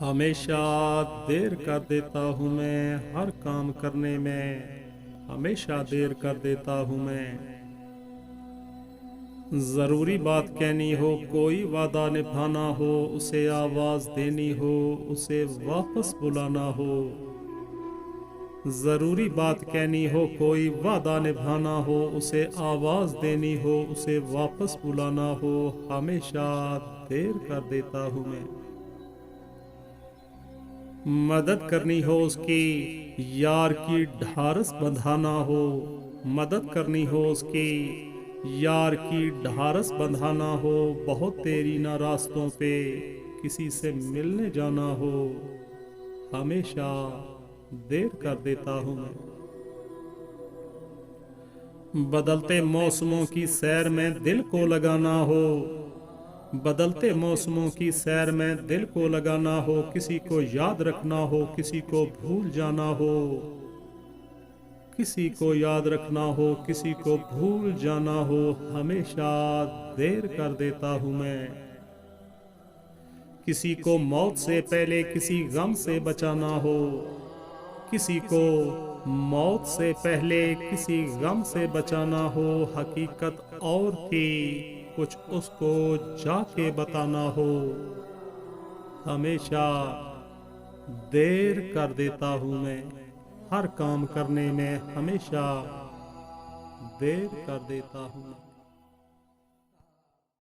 ہمیشہ دیر کر دیتا ہوں میں ہر کام کرنے میں، ہمیشہ دیر کر دیتا ہوں میں۔ ضروری بات کہنی ہو، کوئی وعدہ نبھانا ہو، اسے آواز دینی ہو، اسے واپس بلانا ہو۔ ضروری بات کہنی ہو، کوئی وعدہ نبھانا ہو، اسے آواز دینی ہو، اسے واپس بلانا ہو، ہمیشہ دیر کر دیتا ہوں میں۔ مدد کرنی ہو اس کی، یار کی ڈھارس بندھانا ہو، مدد کرنی ہو اس کی، یار کی ڈھارس بندھانا ہو، بہت تیری نہ راستوں پہ کسی سے ملنے جانا ہو، ہمیشہ دیر کر دیتا ہوں میں۔ بدلتے موسموں کی سیر میں دل کو لگانا ہو، بدلتے موسموں کی سیر میں دل کو لگانا ہو، کسی کو یاد رکھنا ہو، کسی کو بھول جانا ہو، کسی کو یاد رکھنا ہو، کسی کو بھول جانا ہو، ہمیشہ دیر کر دیتا ہوں میں۔ کسی کو موت سے پہلے کسی غم سے بچانا ہو، کسی کو موت سے پہلے کسی غم سے بچانا ہو، حقیقت اور تھی کچھ اس کو جا کے بتانا ہو، ہمیشہ دیر کر دیتا ہوں میں ہر کام کرنے میں، ہمیشہ دیر کر دیتا ہوں۔